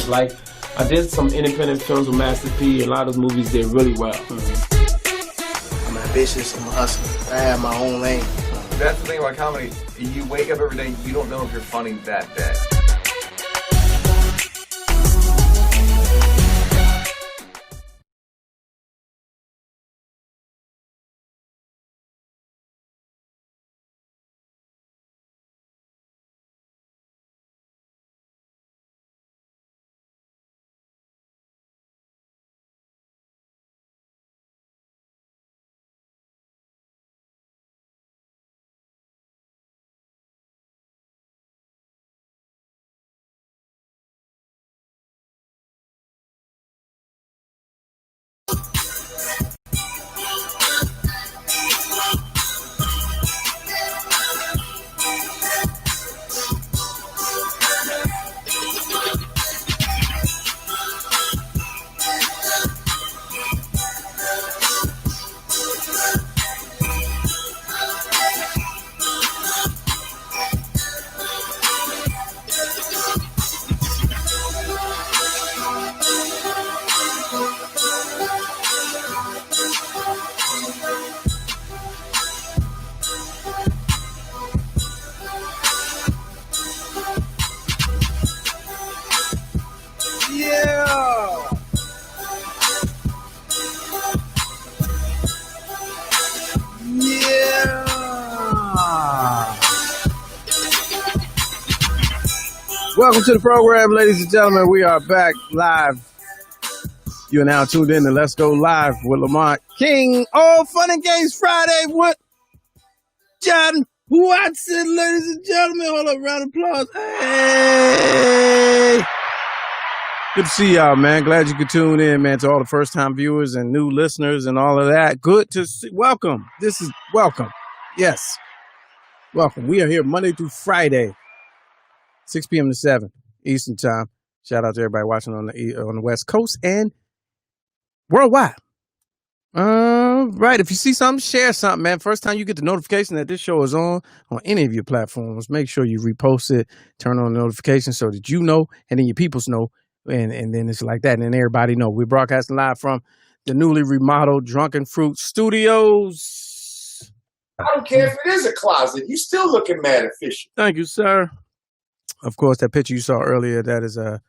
Like, I did some independent films with Master P. A lot of those movies did really well. I'm ambitious. I'm a hustler. I have my own lane. That's the thing about comedy. You wake up every day, you don't know if you're funny that day. Welcome to the program, ladies and gentlemen. We are back live. You are now tuned in to Let's Go Live with Lamont King. Oh, Fun and Games Friday with John Watson, ladies and gentlemen. Hold up, round of applause. Hey! Good to see y'all, man. Glad you could tune in, man, to all the first-time viewers and new listeners and all of that. Good to see. Welcome. This is welcome. Yes. Welcome. We are here Monday through Friday. 6 p.m. to 7 Eastern Time. Shout out to everybody watching on the West Coast and worldwide. Right. If you see something, share something, man. First time you get the notification that this show is on any of your platforms, make sure you repost it, turn on the notifications so that you know, and then your peoples know, and then it's like that, and then everybody know. We're broadcasting live from the newly remodeled Drunken Fruit Studios. I don't care if it is a closet. You still looking mad efficient. Thank you, sir. Of course, that picture you saw earlier, that is a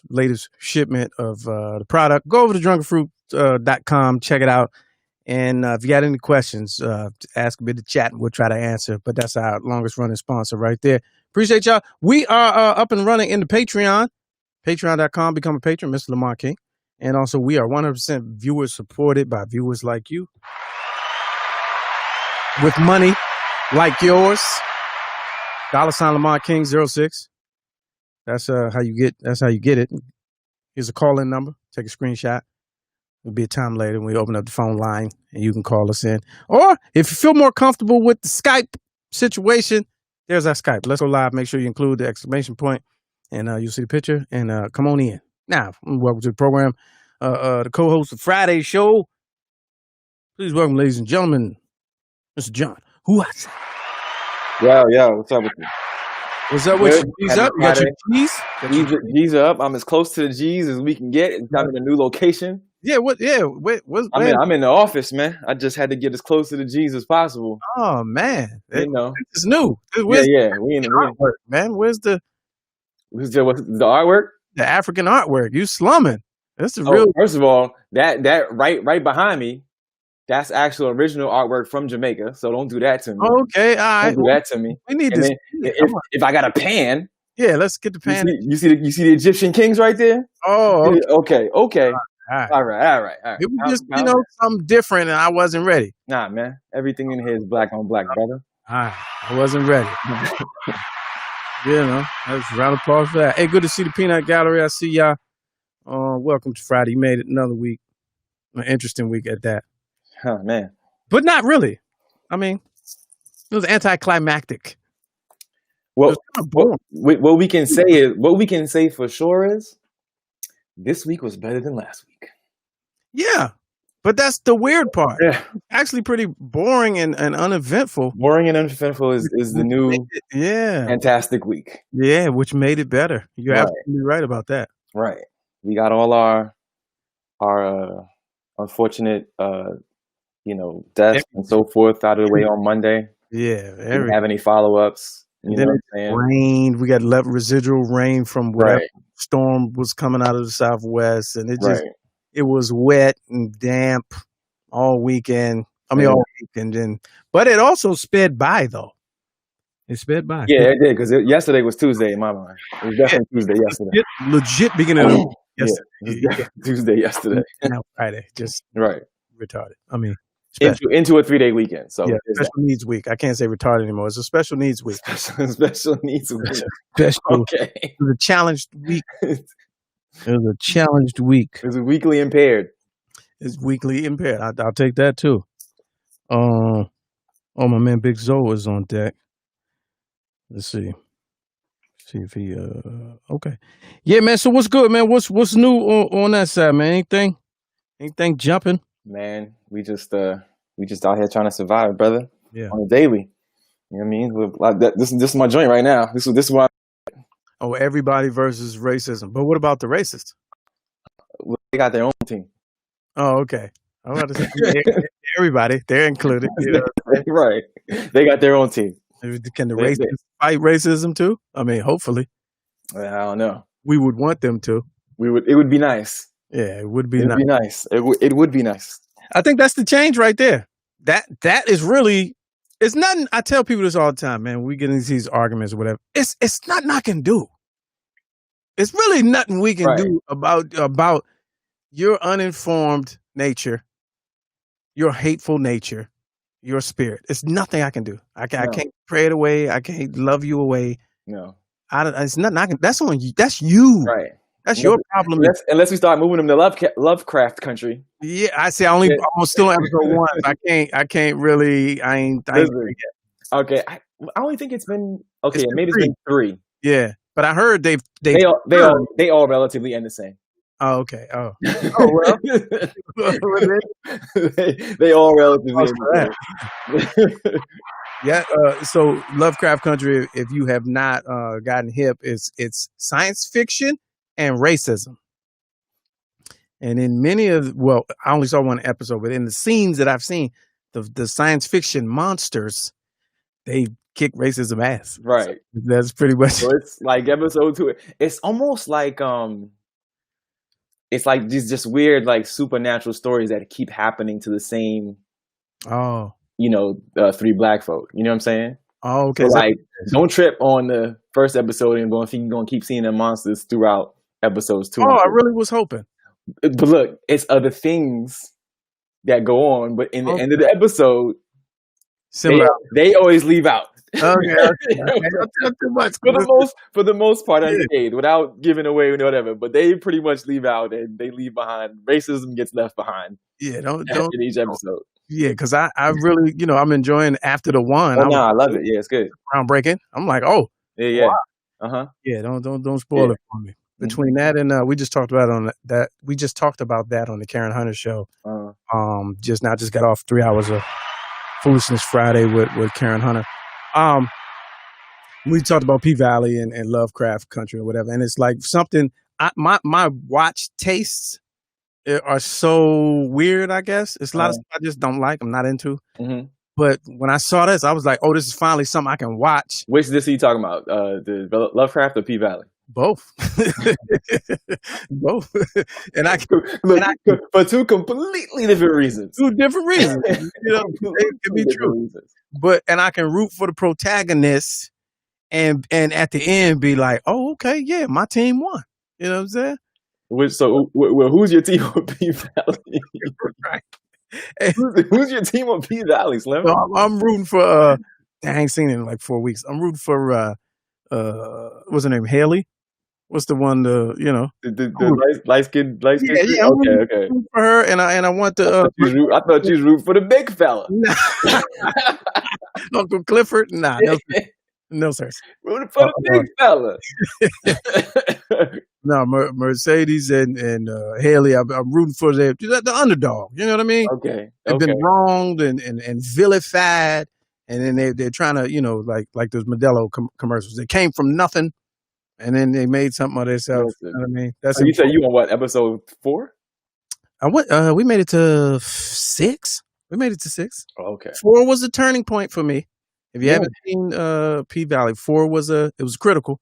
latest shipment of the product. Go over to drunkenfruit.com, check it out. And if you got any questions, ask a bit of chat and we'll try to answer. But that's our longest running sponsor right there. Appreciate y'all. We are up and running in the Patreon. Patreon.com, become a patron, Mr. Lamont King. And also, we are 100% viewer supported by viewers like you. With money like yours. $ Lamont King 06. That's how you get it. Here's a call-in number. Take a screenshot. It'll be a time later when we open up the phone line and you can call us in. Or if you feel more comfortable with the Skype situation, there's our Skype. Let's Go Live. Make sure you include the exclamation point and you'll see the picture and come on in. Now, welcome to the program. The co-host of Friday's show. Please welcome, ladies and gentlemen, Mr. John Watson. Yo, what's up with you? What's up with you? G's up? You got your G's? G's are up. I'm as close to the G's as we can get. I'm in a new location. Yeah, what? Yeah, I'm in the office, man. I just had to get as close to the G's as possible. Oh man, you know, it's new. We in the artwork, man. What's the artwork? The African artwork. You slumming? That's the real. First of all, that right behind me. That's actual original artwork from Jamaica, so don't do that to me. Okay, all right. Don't do that to me. We need this. If I got a pan, yeah, let's get the pan. You see the Egyptian kings right there? Oh, okay. All right. It was just something different, and I wasn't ready. Nah, man, everything in here is black on black, brother. All right, I wasn't ready. That's a round of applause for that. Hey, good to see the Peanut Gallery. I see y'all. Welcome to Friday. You made it another week, an interesting week at that. Oh, man. But not really. I mean, it was anticlimactic. Well, what we can say for sure is this week was better than last week. Yeah. But that's the weird part. Yeah. Actually, pretty boring and uneventful. Boring and uneventful is the new Yeah, fantastic week. yeah, which made it better. You're Right. absolutely right about that. Right. We got all our unfortunate deaths and so forth out of the way on Monday. Yeah, Didn't have any follow-ups. You know then what it I'm saying? rained. We got residual rain from whatever Right. storm was coming out of the southwest, and it just Right. it was wet and damp all weekend. I mean, Yeah. all weekend, but it also sped by though. It sped by. Yeah, it did because yesterday was Tuesday in my mind. It was definitely Tuesday yesterday. Legit beginning of the week Yeah, yesterday. it was definitely Tuesday yesterday. Now Friday, just Right. retarded. I mean, special. Into a 3-day weekend. So Yeah, there's special needs week. I can't say retarded anymore. It's a special needs week. that. Special needs week. Special. Okay. It was a challenged week. It was a challenged week. It was weekly impaired. It's weekly impaired. I'll take that too. Oh, my man, Big Zoe is on deck. Let's see. See if he okay. Yeah, man. So what's good, man? What's new on that side, man? Anything jumping? Man, we just out here trying to survive, brother. Yeah. On a daily. You know what I mean? Like this is my joint right now. This is why Oh, everybody versus racism. But what about the racists? they got their own team. Oh, okay. I'm about to say everybody. They're included. You know? Right. They got their own team. Can the racists fight racism too? I mean, hopefully. I don't know. We would want them to. It would be nice. Yeah, it would be It'd nice. be nice. It would be nice. I think that's the change right there. That is really, it's nothing. I tell people this all the time, man. We get into these arguments or whatever. It's nothing I can do. It's really nothing we can do about your uninformed nature, your hateful nature, your spirit. It's nothing I can do. I can't pray it away. I can't love you away. No. It's nothing I can. That's on you. That's you. Right. That's your problem. Unless we start moving them to Lovecraft country. Yeah, I see. I'm still on episode 1. I can't really. I ain't okay. I only think it's been maybe it's been 3. Yeah, but I heard they all relatively end the same. Oh, okay. Oh, well. they all relatively end the same. Yeah. So Lovecraft Country, if you have not gotten hip, it's science fiction and racism. And in I only saw one episode, but in the scenes that I've seen, the science fiction monsters, they kick racism ass. Right. So that's pretty much. So it's like episode 2. It's almost like it's like these just weird like supernatural stories that keep happening to the same. Oh. 3 black folk. You know what I'm saying? Oh, okay. So, like, don't trip on the first episode and think you're gonna keep seeing the monsters throughout episodes 2. Oh, I really was hoping. But look, it's other things that go on, but in the end of the episode, they always leave out. Okay. Not too much. For the most part, unscathed, without giving away whatever. But they pretty much leave out, and they leave behind. Racism gets left behind. Yeah, don't in each episode. Yeah, because I really, I'm enjoying After the One. Oh, I love it. Yeah, it's good. Groundbreaking. I'm like, oh, yeah. Wow. Yeah, don't spoil it for me. Between that and we just talked about that on the Karen Hunter show. Just got off 3 hours of Foolishness Friday with Karen Hunter. We talked about P Valley and Lovecraft Country or whatever, and it's like something. My watch tastes are so weird. I guess it's a lot of stuff I just don't like. I'm not into. Mm-hmm. But when I saw this, I was like, "Oh, this is finally something I can watch." Which this are you talking about? The Lovecraft or P Valley? Both. Both. For 2 completely different reasons. 2 different reasons. It can be true. Reasons. And I can root for the protagonist and at the end be like, oh, okay, yeah, my team won. You know what I'm saying? Who's your team on P Valley? Right. Who's your team on P Valley, Slim? I'm rooting for I ain't seen it in like 4 weeks. I'm rooting for what's her name? Haley? What's the one? The light skin. Yeah. Okay. For her, and I want the. I thought you was rooting for the big fella. Uncle Clifford. Nah. No, sir. Rooting for the big fella. No, Mercedes and Haley. I'm rooting for the underdog. You know what I mean? Okay. They've been wronged and vilified, and then they're trying to, like those Modelo commercials. They came from nothing, and then they made something of themselves. You know what I mean? That's So you said you on what, episode 4? we made it to 6. We made it to 6. Oh, okay. 4 was a turning point for me. If you haven't seen P-Valley, 4 it was critical.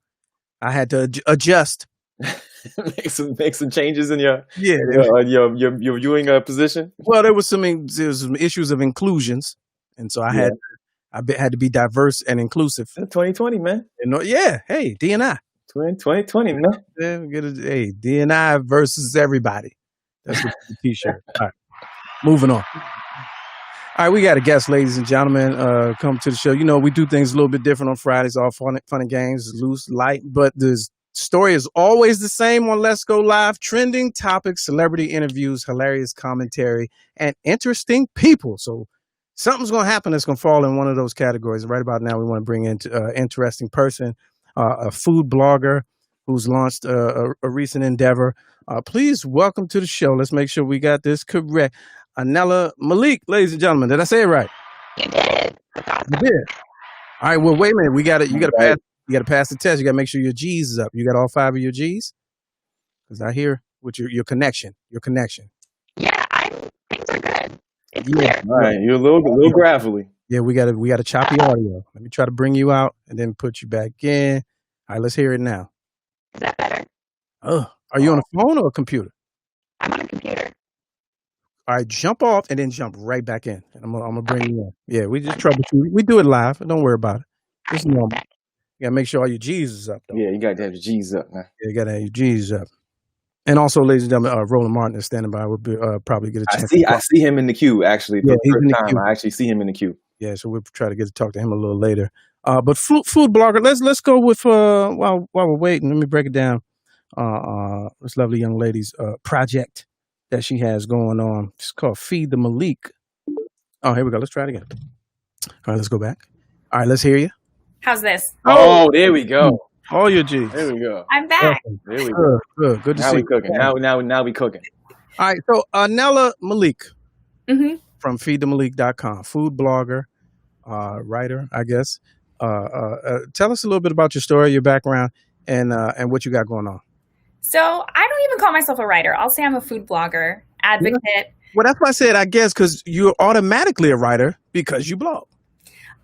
I had to adjust. make some changes in your viewing position. Well, there was some issues of inclusions, and so I had to be diverse and inclusive. 2020, man. Hey, D&I. 2020, man. Hey, D&I versus everybody. That's the T-shirt. All right, moving on. All right, we got a guest, ladies and gentlemen. Come to the show. We do things a little bit different on Fridays, all fun and games, loose, light, but the story is always the same on Let's Go Live. Trending topics, celebrity interviews, hilarious commentary, and interesting people. So something's going to happen that's going to fall in one of those categories. Right about now, we want to bring in an interesting person, a food blogger who's launched a recent endeavor. Please welcome to the show. Let's make sure we got this correct. Anela Malik, ladies and gentlemen. Did I say it right? You did. You did. All right. Well, wait a minute. You got to pass. You got to pass the test. You got to make sure your G's is up. You got all 5 of your G's? Because I hear with your connection. Your connection. Yeah, things are good. It's clear. All right, you're a little gravelly. Yeah, we got a choppy audio. Let me try to bring you out and then put you back in. All right, let's hear it now. Is that better? Oh, are you on a phone or a computer? I'm on a computer. All right, jump off and then jump right back in. And I'm gonna bring you in. Yeah, we just troubleshoot. We do it live. Don't worry about it. It's normal. You gotta make sure all your G's is up, though. Yeah, you gotta have your G's up, man. Yeah, you gotta have your G's up. And also, ladies and gentlemen, Roland Martin is standing by. We'll probably get a chance. I see him in the queue, actually. For the first time, I actually see him in the queue. Yeah, so we'll try to get to talk to him a little later. But food blogger, let's go with while we're waiting. Let me break it down. This lovely young lady's project that she has going on. It's called Feed the Malik. Oh, here we go. Let's try it again. All right, let's go back. All right, let's hear you. How's this? Oh, there we go. All your G's. There we go. I'm back. There we go. Good to now see we you. cooking. Now we cooking. All right, so Anela Malik from feedthemalik.com, food blogger, writer, I guess. Tell us a little bit about your story, your background, and what you got going on. So I don't even call myself a writer. I'll say I'm a food blogger, advocate. Yeah. Well, that's why I said, I guess, because you're automatically a writer because you blog.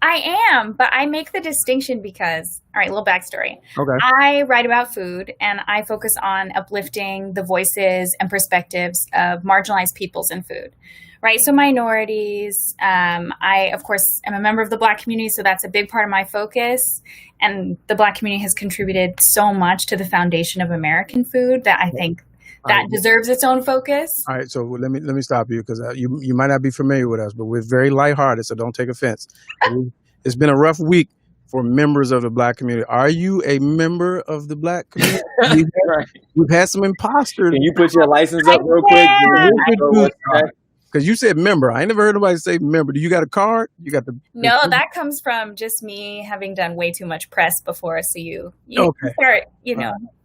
I am, but I make the distinction because, all right, a little backstory. Okay. I write about food and I focus on uplifting the voices and perspectives of marginalized peoples in food, right? So minorities, I, of course, am a member of the Black community, so that's a big part of my focus. And the Black community has contributed so much to the foundation of American food that I think that deserves its own focus. All right, so let me stop you because you might not be familiar with us, but we're very lighthearted, so don't take offense. It's been a rough week for members of the Black community. Are you a member of the Black community? We've had some imposters. Can you put your license up real quick? Because you said member. I ain't never heard nobody say member. Do you got a card? You got the No, that comes from just me having done way too much press before. So you okay. Start,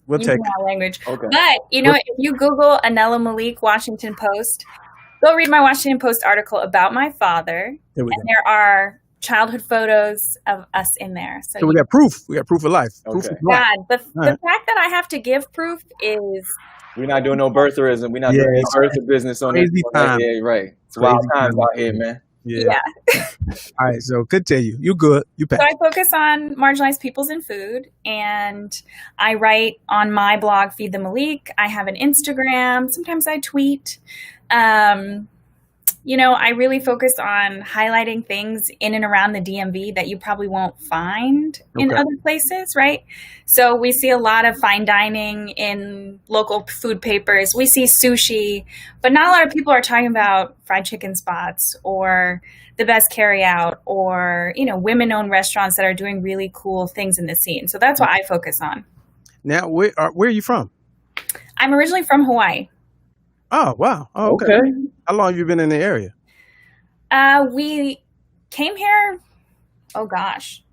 We'll take that language. Okay. But, if you Google Anela Malik Washington Post, go read my Washington Post article about my father. And there are childhood photos of us in there. So we got proof. We got proof of life. Okay. Proof of life. God, the fact that I have to give proof is... We're not doing no birtherism. We're not doing any birther business on this. Yeah, right. It's wild times out here, man. Yeah. All right, so continue. You good. You pass. So I focus on marginalized peoples in food, and I write on my blog, Feed the Malik. I have an Instagram. Sometimes I tweet. I really focus on highlighting things in and around the DMV that you probably won't find in other places, right? So we see a lot of fine dining in local food papers. We see sushi, but not a lot of people are talking about fried chicken spots or the best carry out or, women-owned restaurants that are doing really cool things in the scene. So that's what I focus on. Now, where are you from? I'm originally from Hawaii. Oh, wow. Oh, okay. How long have you been in the area? We came here,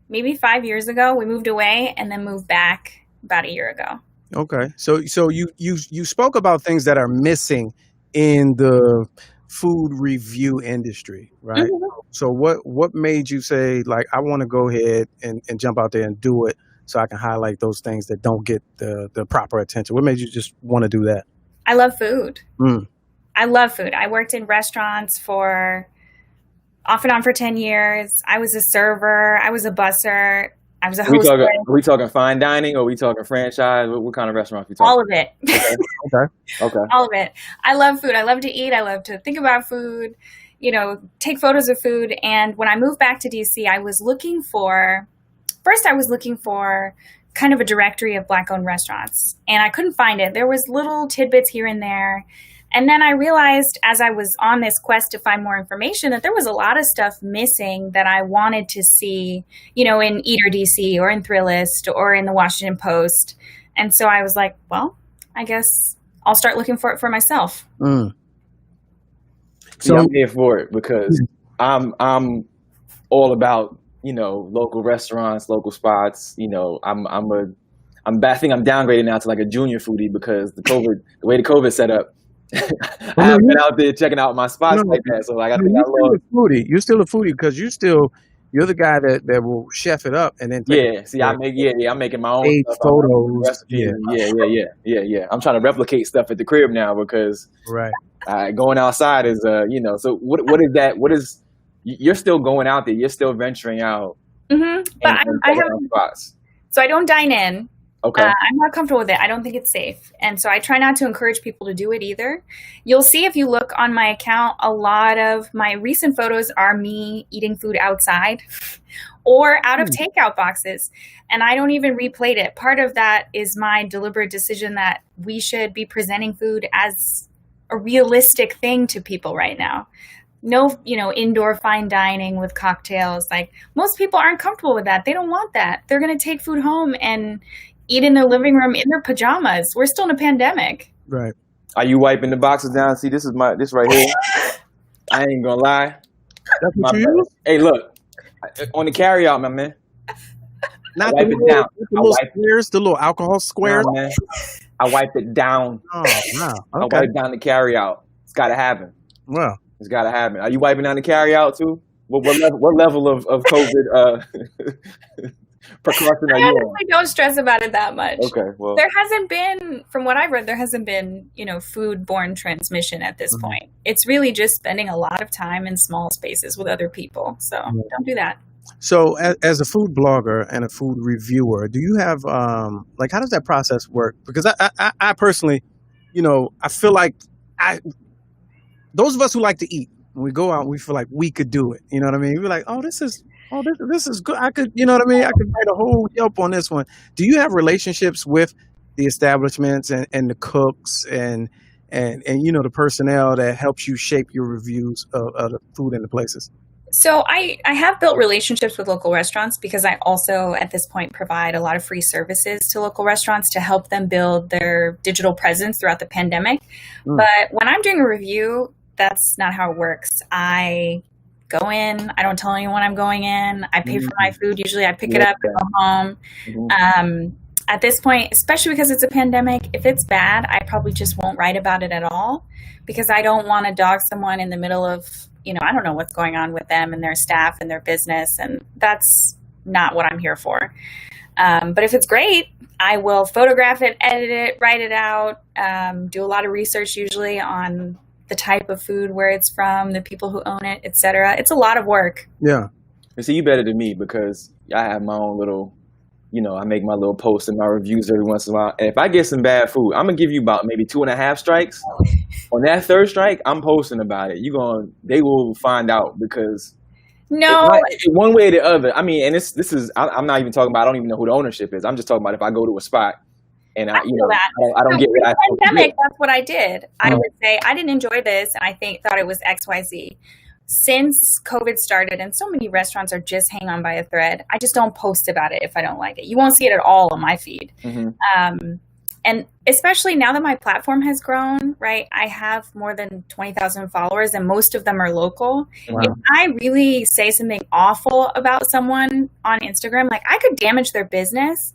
maybe 5 years ago. We moved away and then moved back about a year ago. Okay. So you spoke about things that are missing in the food review industry, right? Mhm. So what made you say, like, I want to go ahead and jump out there and do it so I can highlight those things that don't get the proper attention? What made you just want to do that? I love food. Mm. I love food. I worked in restaurants for off and on for 10 years. I was a server. I was a busser. I was a host. Are we talking fine dining or are we talking franchise? What kind of restaurant are we talking? All of it. Okay. All of it. I love food. I love to eat. I love to think about food, take photos of food. And when I moved back to DC, I was looking for kind of a directory of Black-owned restaurants, and I couldn't find it. There was little tidbits here and there. And then I realized as I was on this quest to find more information that there was a lot of stuff missing that I wanted to see, in Eater DC or in Thrillist or in the Washington Post. And so I was like, well, I guess I'll start looking for it for myself. Mm. So I'm here for it because I'm all about, local restaurants, local spots. I think I'm downgraded now to like a junior foodie because the way the COVID set up, I haven't been out there checking out my spots like that. So like I think you're still a foodie because you're the guy that will chef it up and then I'm making my own stuff, photos. Recipes. Yeah. I'm trying to replicate stuff at the crib now because going outside is So what is that? What is you're still going out there? You're still venturing out. Mm-hmm. But I have spots. So I don't dine in. Okay. I'm not comfortable with it. I don't think it's safe. And so I try not to encourage people to do it either. You'll see if you look on my account, a lot of my recent photos are me eating food outside or out of takeout boxes. And I don't even replate it. Part of that is my deliberate decision that we should be presenting food as a realistic thing to people right now. No, indoor fine dining with cocktails. Like most people aren't comfortable with that. They don't want that. They're going to take food home and eat in their living room in their pajamas. We're still in a pandemic. Right. Are you wiping the boxes down? See, this right here. I ain't gonna lie. That's what you use? Hey, look. On the carry out, my man. Not the little, down. The little alcohol squares. No, man. I wiped it down. Oh, wow. I Okay. wiped down the carry out. It's gotta happen. Well. It's gotta happen. Are you wiping down the carry out too? What level of COVID precaution are you on? I don't stress about it that much. Okay, well, there hasn't been, from what I've read, foodborne transmission at this point. It's really just spending a lot of time in small spaces with other people. So don't do that. So as a food blogger and a food reviewer, do you have, how does that process work? Because I personally, I feel like those of us who like to eat, when we go out, we feel like we could do it. You know what I mean? We're like, this is good. I could, I could write a whole Yelp on this one. Do you have relationships with the establishments and the cooks and the personnel that helps you shape your reviews of the food in the places? So I have built relationships with local restaurants because I also, at this point, provide a lot of free services to local restaurants to help them build their digital presence throughout the pandemic. But when I'm doing a review, that's not how it works. I go in. I don't tell anyone I'm going in. I pay for my food. Usually I pick it up and go home. At this point, especially because it's a pandemic, if it's bad, I probably just won't write about it at all because I don't want to dog someone in the middle of, I don't know what's going on with them and their staff and their business. And that's not what I'm here for. But if it's great, I will photograph it, edit it, write it out, do a lot of research usually on the type of food, where it's from, the people who own it, etc. It's a lot of work. Yeah. You see, you better than me because I have my own little, I make my little posts and my reviews every once in a while. And if I get some bad food, I'm going to give you about maybe 2.5 strikes. On that third strike, I'm posting about it. They will find out because one way or the other. I mean, and this is, I'm not even talking about, I don't even know who the ownership is. I'm just talking about if I go to a spot and I don't get what I pandemic, that's what I did. I would say I didn't enjoy this and I thought it was XYZ. Since COVID started and so many restaurants are just hanging on by a thread, I just don't post about it if I don't like it. You won't see it at all on my feed. And especially now that my platform has grown, right? I have more than 20,000 followers and most of them are local. Wow. If I really say something awful about someone on Instagram, like I could damage their business,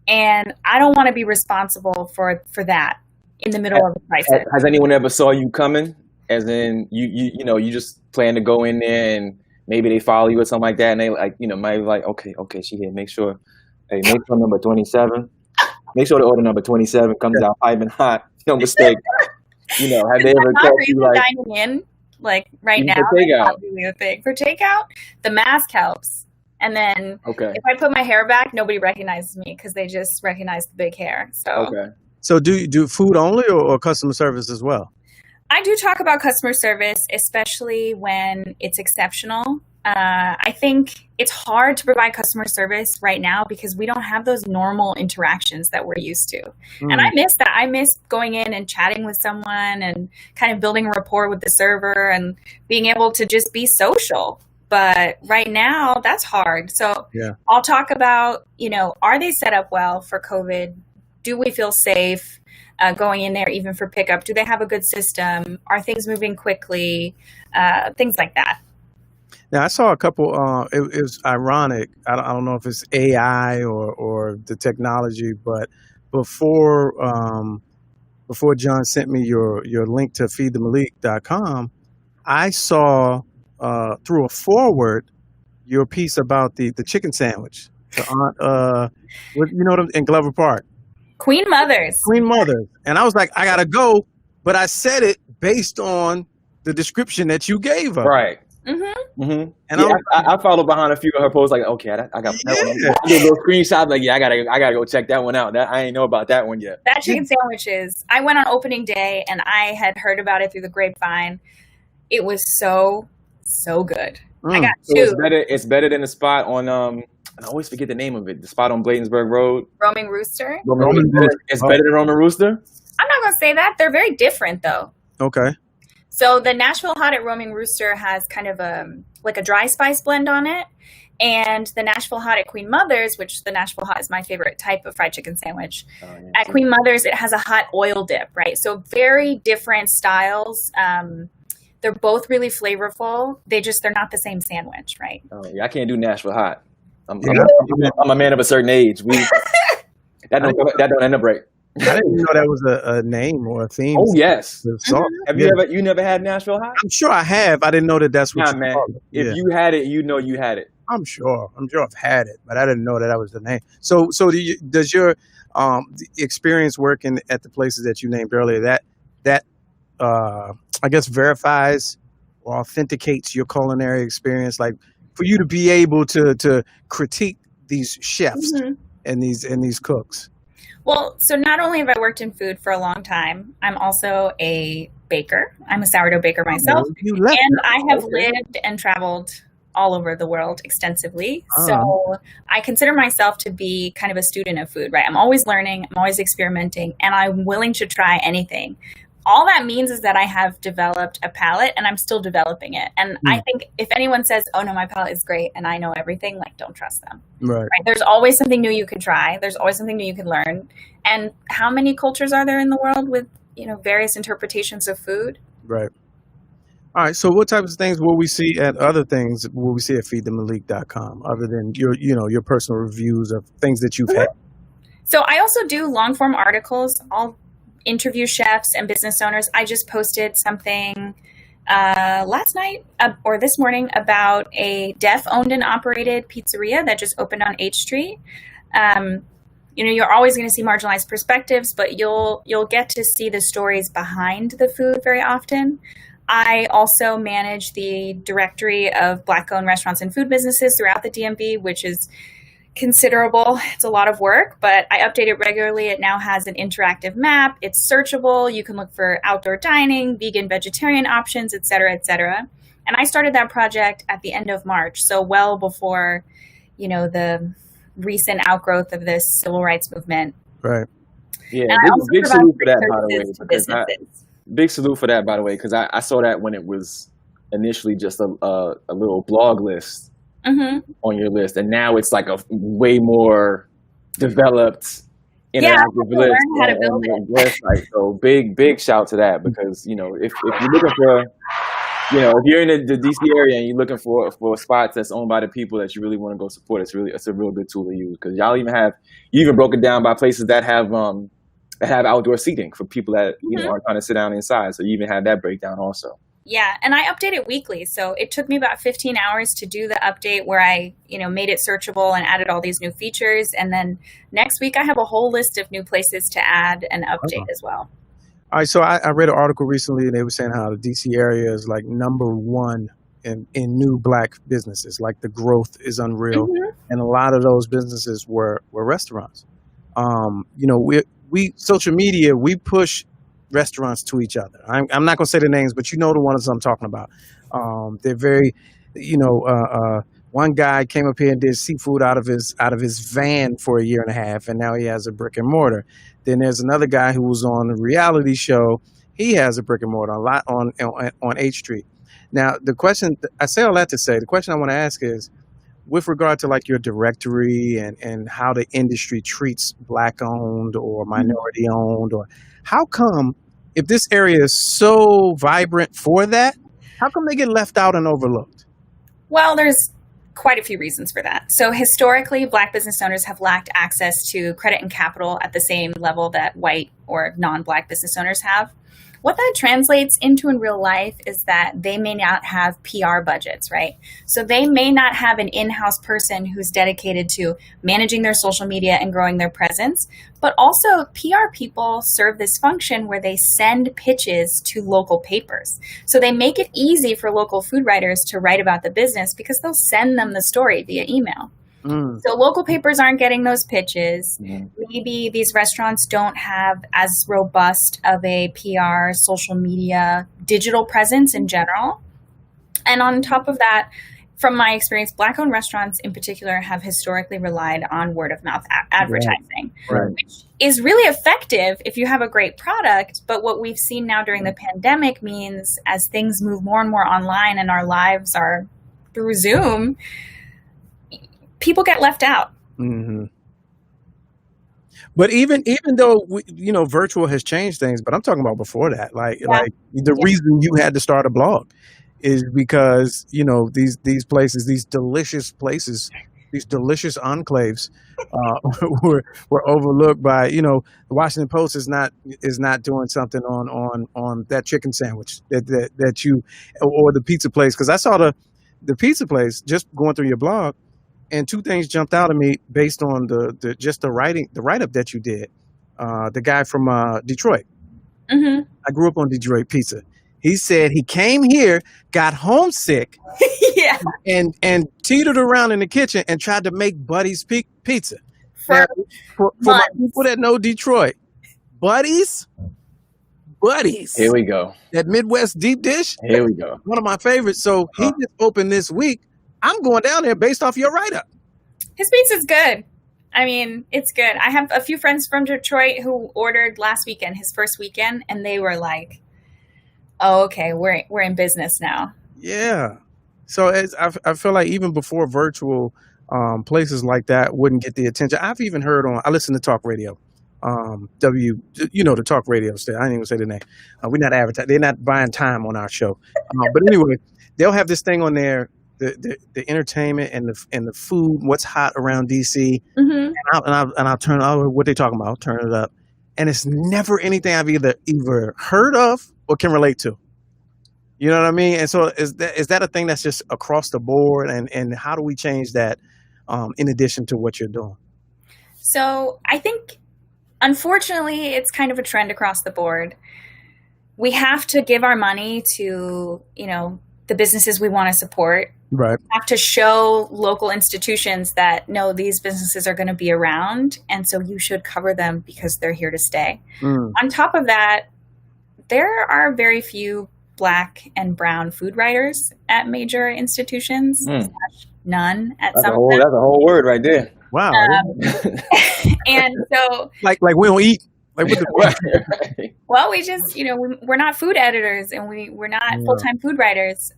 and I don't want to be responsible for that in the middle of a crisis. Has anyone ever saw you coming? As in, you just plan to go in there and maybe they follow you or something like that, and they like, maybe like, okay, she here. Make sure number 27. Make sure the order number 27 comes out piping hot. No mistake. Have they ever Not called for you even like dining in, like right even now. for takeout? That's not really a thing. For takeout, the mask helps. And then if I put my hair back, nobody recognizes me because they just recognize the big hair. So do you do food only or customer service as well? I do talk about customer service, especially when it's exceptional. I think it's hard to provide customer service right now because we don't have those normal interactions that we're used to. And I miss that. I miss going in and chatting with someone and kind of building a rapport with the server and being able to just be social. But right now, that's hard. So I'll talk about, are they set up well for COVID? Do we feel safe going in there even for pickup? Do they have a good system? Are things moving quickly? Things like that. Now, I saw a couple, it was ironic. I don't know if it's AI or the technology, but before John sent me your link to feedthemalik.com, I saw through a forward your piece about the chicken sandwich. The aunt, in Glover Park. Queen Mothers. And I was like, I got to go, but I said it based on the description that you gave her. Right. Mm-hmm. Mm-hmm. And I followed behind a few of her posts. Like, okay, I got that one. I did a little screenshot. Like, I gotta go check that one out. I ain't know about that one yet. That chicken sandwich I went on opening day and I had heard about it through the grapevine. It was so good. I got two. So it's better than the spot on I always forget the name of it. The spot on Bladensburg Road. Roaming Rooster. It's better than Roman Rooster. I'm not gonna say that. They're very different though. Okay. So the Nashville Hot at Roaming Rooster has kind of a dry spice blend on it. And the Nashville Hot at Queen Mother's, which the Nashville Hot is my favorite type of fried chicken sandwich. At Queen Mother's, it has a hot oil dip, right? So very different styles. They're both really flavorful. They're not the same sandwich, right? Oh yeah, I can't do Nashville Hot. I'm a man of a certain age. That don't end up right. I didn't know that was a name or a theme. Oh yes. Have you never had Nashville Hot? I'm sure I have. I didn't know that's what man. If you had it, you had it. I'm sure I've had it, but I didn't know that was the name. So does your experience working at the places that you named earlier that I guess verifies or authenticates your culinary experience, like for you to be able to critique these chefs and these cooks? Well, so not only have I worked in food for a long time, I'm also a baker. I'm a sourdough baker myself. And I have lived and traveled all over the world extensively. So I consider myself to be kind of a student of food, right? I'm always learning, I'm always experimenting, and I'm willing to try anything. All that means is that I have developed a palate and I'm still developing it. And I think if anyone says, oh no, my palate is great and I know everything, like don't trust them. Right. There's always something new you can try. There's always something new you can learn. And how many cultures are there in the world with, various interpretations of food? Right. All right. So what types of things will we see at feedthemalik.com other than your personal reviews of things that you've had? So I also do long form articles. I'll interview chefs and business owners. I just posted something last night or this morning about a deaf owned and operated pizzeria that just opened on H Street. You're always going to see marginalized perspectives, but you'll get to see the stories behind the food very often. I also manage the directory of Black-owned restaurants and food businesses throughout the DMV, which is considerable. It's a lot of work, but I update it regularly. It now has an interactive map. It's searchable. You can look for outdoor dining, vegan, vegetarian options, et cetera, et cetera. And I started that project at the end of March, so well before, the recent outgrowth of this civil rights movement. Right. Yeah. Big salute for that, by the way. Big salute for that, by the way, because I saw that when it was initially just a little blog list on your list, and now it's like a way more developed Yeah, I interactive have to list learn how to build on it. the website. So big shout to that, because if you're looking for, if you're in the DC area and you're looking for spots that's owned by the people that you really want to go support, it's a real good tool to use, because you even broke it down by places that have outdoor seating for people that aren't trying to sit down inside. So you even have that breakdown also. Yeah, and I update it weekly. So it took me about 15 hours to do the update where I, made it searchable and added all these new features. And then next week I have a whole list of new places to add and update as well. All right, so I read an article recently, and they were saying how the DC area is like number one in new Black businesses. Like the growth is unreal, and a lot of those businesses were restaurants. We social media, we push restaurants to each other. I'm not going to say the names, but you know the ones I'm talking about. They're very, one guy came up here and did seafood out of his van for a year and a half, and now he has a brick and mortar. Then there's another guy who was on a reality show. He has a brick and mortar a lot on H Street. Now, the question, I say all that to say, the question I want to ask is, with regard to like your directory and how the industry treats Black owned or minority owned, or how come, if this area is so vibrant for that, how come they get left out and overlooked? Well, there's quite a few reasons for that. So historically, Black business owners have lacked access to credit and capital at the same level that white or non-Black business owners have. What that translates into in real life is that they may not have PR budgets, right? So they may not have an in-house person who's dedicated to managing their social media and growing their presence, but also PR people serve this function where they send pitches to local papers. So they make it easy for local food writers to write about the business because they'll send them the story via email. So local papers aren't getting those pitches. Maybe these restaurants don't have as robust of a PR, social media, digital presence in general. And on top of that, from my experience, Black-owned restaurants in particular have historically relied on word-of-mouth advertising, which is really effective if you have a great product. But what we've seen now during the pandemic means as things move more and more online and our lives are through Zoom, people get left out. But even though virtual has changed things, but I'm talking about before that. Like the reason you had to start a blog is because these places, these delicious places, these delicious enclaves were overlooked by the Washington Post is not doing something on that chicken sandwich that you, or the pizza place, because I saw the pizza place just going through your blog. And two things jumped out at me based on the write-up that you did. The guy from Detroit. I grew up on Detroit pizza. He said he came here, got homesick, and teetered around in the kitchen and tried to make Buddy's pizza. For my people that know Detroit, Buddy's. Here we go. That Midwest deep dish. Here we go. One of my favorites. So he just opened this week. I'm going down there based off your write-up. His pizza's good. I mean, it's good. I have a few friends from Detroit who ordered last weekend, his first weekend, and they were like, "Oh, okay, we're in business now." Yeah. So I feel like even before virtual, places like that wouldn't get the attention. I've even heard I listen to talk radio. The talk radio station. I didn't even say the name. We're not advertising. They're not buying time on our show. But anyway, they'll have this thing on there. The entertainment and the food, what's hot around DC, and I'll turn what they talking about. I'll turn it up, and it's never anything I've either heard of or can relate to. You know what I mean? And so is that a thing that's just across the board? And how do we change that? In addition to what you're doing. So I think, unfortunately, it's kind of a trend across the board. We have to give our money to the businesses we want to support. Right. Have to show local institutions that no, these businesses are going to be around, and so you should cover them because they're here to stay. On top of that, there are very few Black and brown food writers at major institutions. None at some of them. That's a whole word right there. Wow. And so, like we don't eat. Like what the well, we just we're not food editors, and we're not full-time food writers.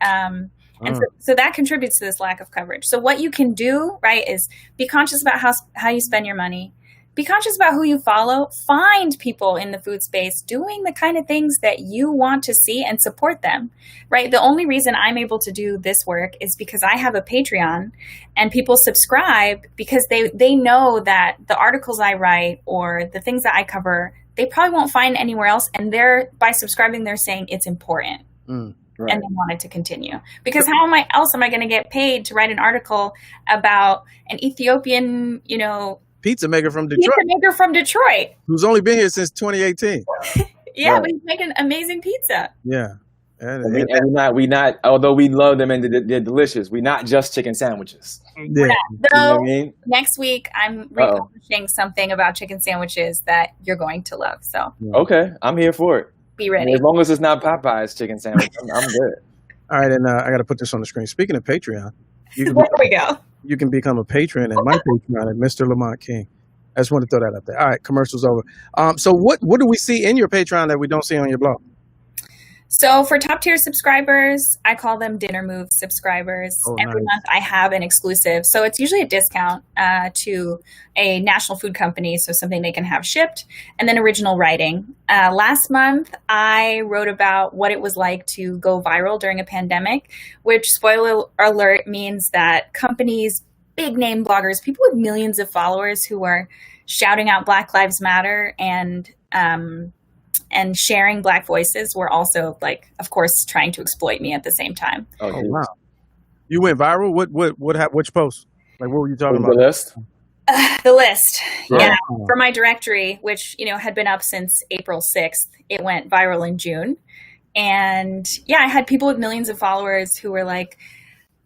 And so that contributes to this lack of coverage. So what you can do, right, is be conscious about how you spend your money. be conscious about who you follow. Find people in the food space doing the kind of things that you want to see and support them, right? The only reason I'm able to do this work is because I have a Patreon and people subscribe because they know that the articles I write or the things that I cover, they probably won't find anywhere else. And by subscribing, they're saying it's important. Right. And they want it to continue. Because how else am I going to get paid to write an article about an Ethiopian, pizza maker from Detroit. Who's only been here since 2018. Yeah, right. But he's making amazing pizza. Yeah. We not, although we love them and they're delicious, we're not just chicken sandwiches. Yeah. So next week I'm republishing something about chicken sandwiches that you're going to love. So okay, I'm here for it. Be ready. As long as it's not Popeye's chicken sandwich, I'm good. All right, and I got to put this on the screen. Speaking of Patreon, there we go. You can become a patron at my Patreon at Mr. Lamont King. I just want to throw that up there. All right, commercials over. So what do we see in your Patreon that we don't see on your blog? So for top tier subscribers, I call them Dinner Move subscribers. Every month I have an exclusive. So it's usually a discount to a national food company, so something they can have shipped, and then original writing. Last month, I wrote about what it was like to go viral during a pandemic, which, spoiler alert, means that companies, big name bloggers, people with millions of followers who are shouting out Black Lives Matter and sharing Black voices were also, of course, trying to exploit me at the same time. Oh wow! You went viral. Which post? What were you talking about? The list. The list. Yeah. For my directory, which had been up since April 6th, it went viral in June, and I had people with millions of followers who were like,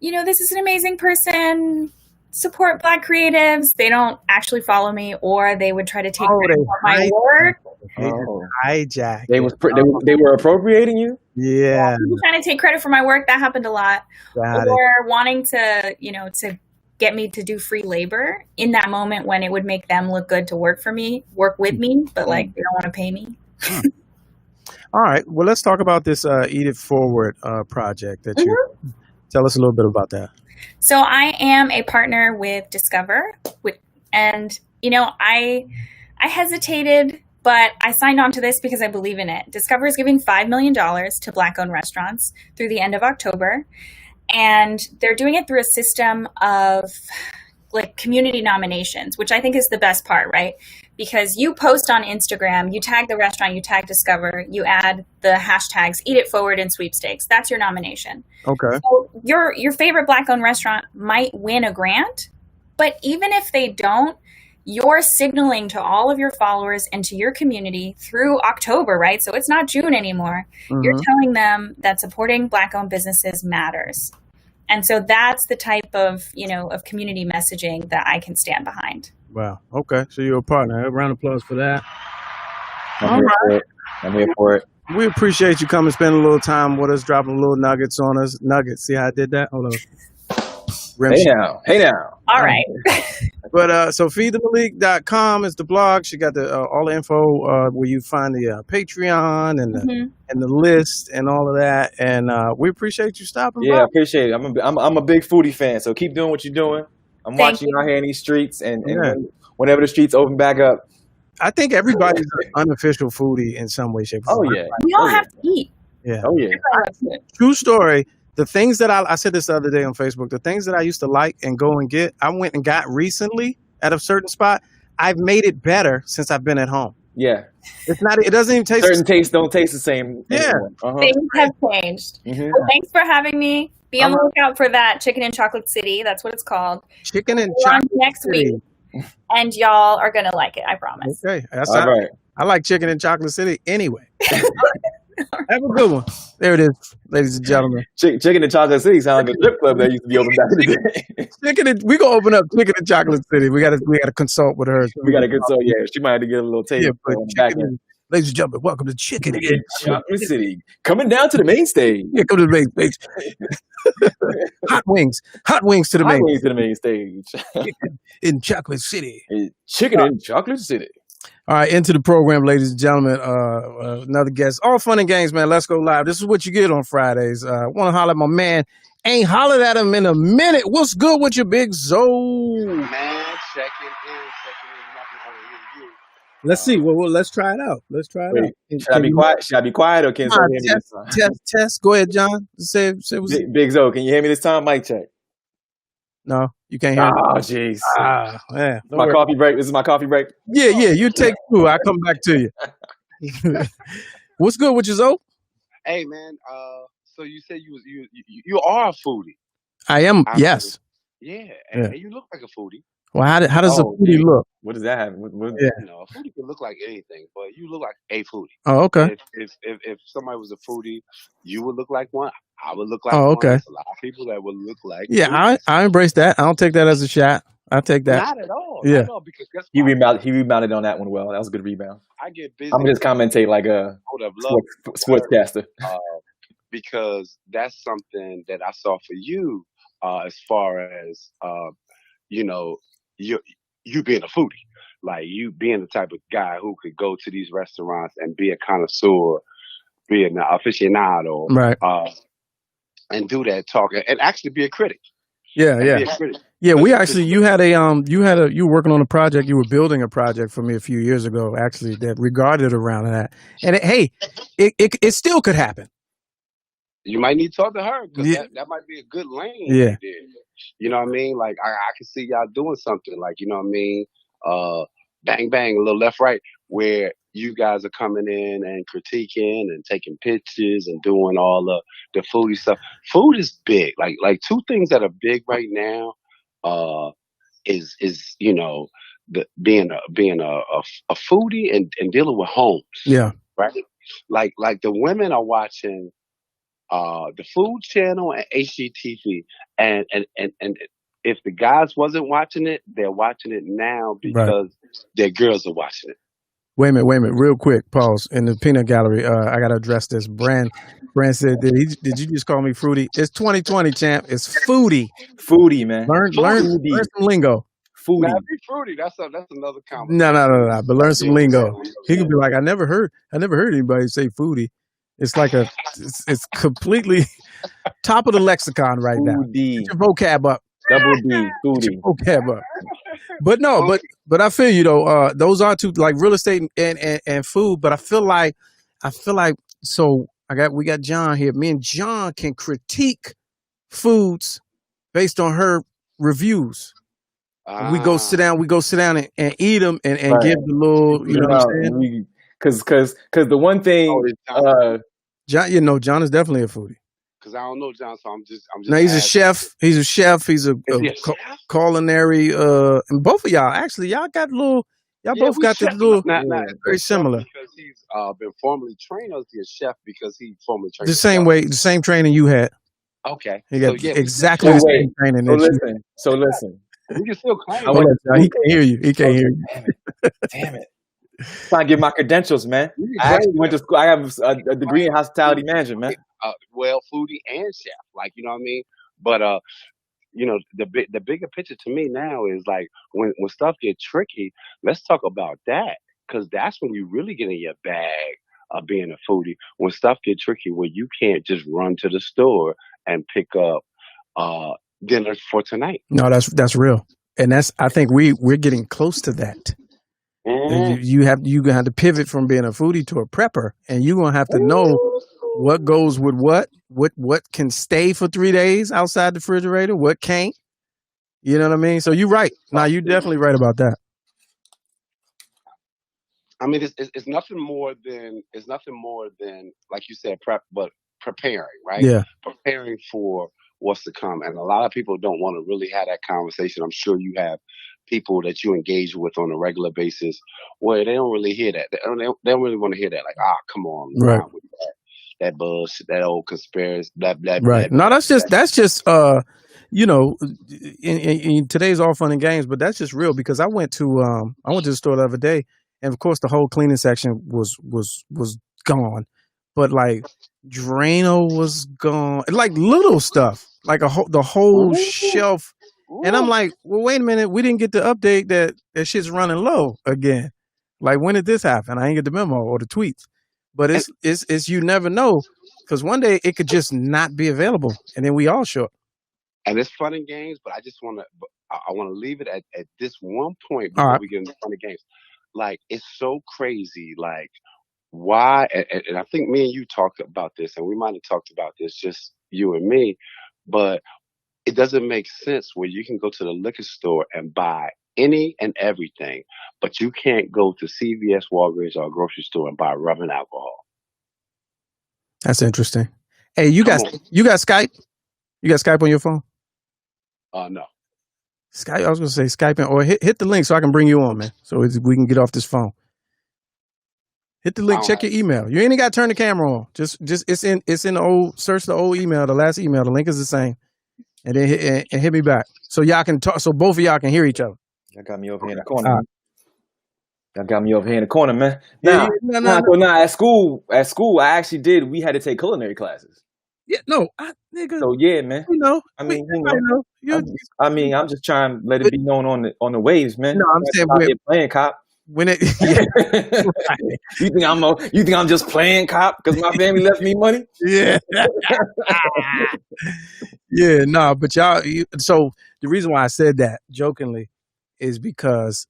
this is an amazing person. Support Black creatives. They don't actually follow me, or they would try to take credit for my work. Hijack. They were appropriating you. Yeah. People trying to take credit for my work. That happened a lot. Or wanting to, to get me to do free labor in that moment when it would make them look good to work with me, but they don't want to pay me. All right. Well, let's talk about this Eat It Forward project that you tell us a little bit about that. So I am a partner with Discover, and I hesitated, but I signed on to this because I believe in it. Discover is giving $5 million to Black-owned restaurants through the end of October, and they're doing it through a system of community nominations, which I think is the best part, right? Because you post on Instagram, you tag the restaurant, you tag Discover, you add the hashtags Eat It Forward and sweepstakes. That's your nomination. Okay. So your favorite Black-owned restaurant might win a grant, but even if they don't, you're signaling to all of your followers and to your community through October, right? So it's not June anymore. You're telling them that supporting Black-owned businesses matters. And so that's the type of, of community messaging that I can stand behind. Wow. Okay. So you're a partner. A round of applause for that. I'm here for it. We appreciate you coming, spending a little time with us, dropping little nuggets on us. Nuggets. See how I did that? Hold on. Hey now. All right. But so feedthemalik.com is the blog. She got the all the info where you find the Patreon and the list and all of that. And we appreciate you stopping by. Yeah, I appreciate it. I'm a big foodie fan, so keep doing what you're doing. I'm watching you out here in these streets, and whenever the streets open back up. I think everybody's an unofficial foodie in some way, shape, or form. Oh yeah. We all have to eat. Yeah. Oh yeah. True story. The things that I said this the other day on Facebook, the things that I used to like and go and get, I went and got recently at a certain spot. I've made it better since I've been at home. Yeah. It doesn't even taste. Certain tastes don't taste the same. Yeah. Things have changed. Well, thanks for having me. Be on the lookout for that Chicken in Chocolate City. That's what it's called. Chicken in Chocolate next City. Week. And y'all are going to like it. I promise. Okay. That's all right. I like Chicken in Chocolate City anyway. Have a good one. There it is, ladies and gentlemen. Chicken in Chocolate City sounds like a strip club that used to be open back in the day. We gonna open up Chicken in Chocolate City. We gotta consult with her. We gotta consult. Yeah, she might have to get a little taste. Yeah, ladies and gentlemen, welcome to Chicken in Chocolate City. Coming down to the main stage. Yeah, come to the main stage. Hot wings to the main. Hot wings to the main stage. Chicken in Chocolate City. Chicken in Chocolate City. All right, into the program, ladies and gentlemen. Another guest. All fun and games, man. Let's go live. This is what you get on Fridays. Want to holler at my man. Ain't hollered at him in a minute. What's good with your big Zoe? Man, checking in. You're not the only Let's see. Well, let's try it out. Let's try it out. Wait, should I be you quiet? Should I be quiet, or can Come on, someone hear me this time? test. Go ahead, John. Say what's Big Zo, can you hear me this time? Mic check. No, you can't hear me. Oh, jeez. Man. My coffee break. This is my coffee break. Yeah. You take 2. I come back to you. What's good with you, Zo? Hey man, so you said you are a foodie. I am. Yes. Yeah, and you look like a foodie. Well, how does a foodie look? What does that have? Yeah. You know, a foodie can look like anything, but you look like a foodie. Oh, okay. If somebody was a foodie, you would look like one. I would look like Oh, one. okay. There's a lot of people that would look like. Yeah, foodies. I embrace that. I don't take that as a shot. I take that. Not at all. Yeah. Not at all, because guess He what? rebounded on that one well. That was a good rebound. I get busy. I'm just commentate like a I would have loved sportscaster. because that's something that I saw for you, as far as you know, you being a foodie, like you being the type of guy who could go to these restaurants and be a connoisseur, be an aficionado, Right. And do that talk and actually be a critic. Yeah. Be a critic. Yeah, we actually you were working on a project, you were building a project for me a few years ago, actually, that regarded around that. And it still could happen. You might need to talk to her because Yeah. that might be a good lane. Yeah. Right there. You know what I mean? Like I can see y'all doing something like, you know what I mean? Bang bang, a little left right, where you guys are coming in and critiquing and taking pictures and doing all the foodie stuff. Food is big. Like 2 things that are big right now, is you know, being a foodie and dealing with homes. Yeah. Right? Like the women are watching the Food Channel and HGTV, and if the guys wasn't watching it, they're watching it now because their girls are watching it. Wait a minute, real quick, pause. In the peanut gallery, I gotta address this. Brand said, did you just call me fruity? It's 2020, champ. It's foodie. Foodie, man. Learn some lingo. Foodie. Now, be fruity. That's another comment. No. But learn some lingo. He could be like, I never heard anybody say foodie. It's like it's completely top of the lexicon right now. Foodie. Get your vocab up. Double D. Foodie. Vocab up. But no, but I feel you though. Those are 2, like real estate and food. But I feel like so we got John here. Me and John can critique foods based on her reviews. We go sit down and eat them and give the little, you know what I'm saying? Because the one thing, John, John is definitely a foodie. Because I don't know John, so I'm just. No, he's a chef. He's a chef. He's a culinary. And both of y'all, actually, y'all got little. Y'all both got this little. Very similar. Because he's been formally trained as a chef because he formally trained. The same way, the same training you had. Okay. He got exactly the same training. So listen. We can still claim. He can't hear you. He can't hear you. Damn it. Trying to get my credentials, man. I actually went to school. I have a degree in hospitality management, man. Well, foodie and chef, like, you know what I mean. But you know, the bigger picture to me now is like when stuff get tricky, let's talk about that, because that's when you really get in your bag of being a foodie. When stuff get tricky, where you can't just run to the store and pick up dinner for tonight. No, that's real, and I think we're getting close to that. And you're gonna have to pivot from being a foodie to a prepper, and you're gonna have to know what goes with what can stay for 3 days outside the refrigerator, what can't. You know what I mean? So you're right. Now you're definitely right about that. I mean, it's nothing more than like you said, but preparing, right? Yeah. Preparing for what's to come, and a lot of people don't want to really have that conversation. I'm sure you have people that you engage with on a regular basis where they don't really hear that. They don't really want to hear that. Like, come on, right? With that bullshit, that old conspiracy, blah blah. Right. Blah, no, that's just you know, in today's all fun and games, but that's just real because I went to the store the other day, and of course the whole cleaning section was gone, but like Drano was gone, like little stuff, like the whole shelf. And I'm like, well, wait a minute. We didn't get the update that shit's running low again. Like, when did this happen? I ain't get the memo or the tweets. But it's you never know, because one day it could just not be available, and then we all show up. And it's fun and games, but I just want to leave it at this one point before we get into fun and games. like it's so crazy. Like why? And I think me and you talked about this, and we might have talked about this, just you and me, but it doesn't make sense where you can go to the liquor store and buy any and everything, but you can't go to CVS, Walgreens, or a grocery store and buy rum and alcohol. That's interesting. Hey, you Come got on. you got Skype? You got Skype on your phone? No. Skype. I was gonna say Skype, or hit the link so I can bring you on, man. So we can get off this phone. Hit the link. Check your email. You ain't got to turn the camera on. Just it's in the old. Search the old email, the last email. The link is the same, and then hit me back so y'all can talk. So both of y'all can hear each other. Y'all got me over here in the corner. Y'all got me over here in the corner, man. Now, at school, I actually did. We had to take culinary classes. Yeah, no, nigga. So yeah, man. You know, I mean, I'm just trying to let it be known on the waves, man. No, I'm saying we're playing cop. When it, you think I'm just playing cop because my family left me money? Yeah, yeah, no, but y'all. So the reason why I said that jokingly is because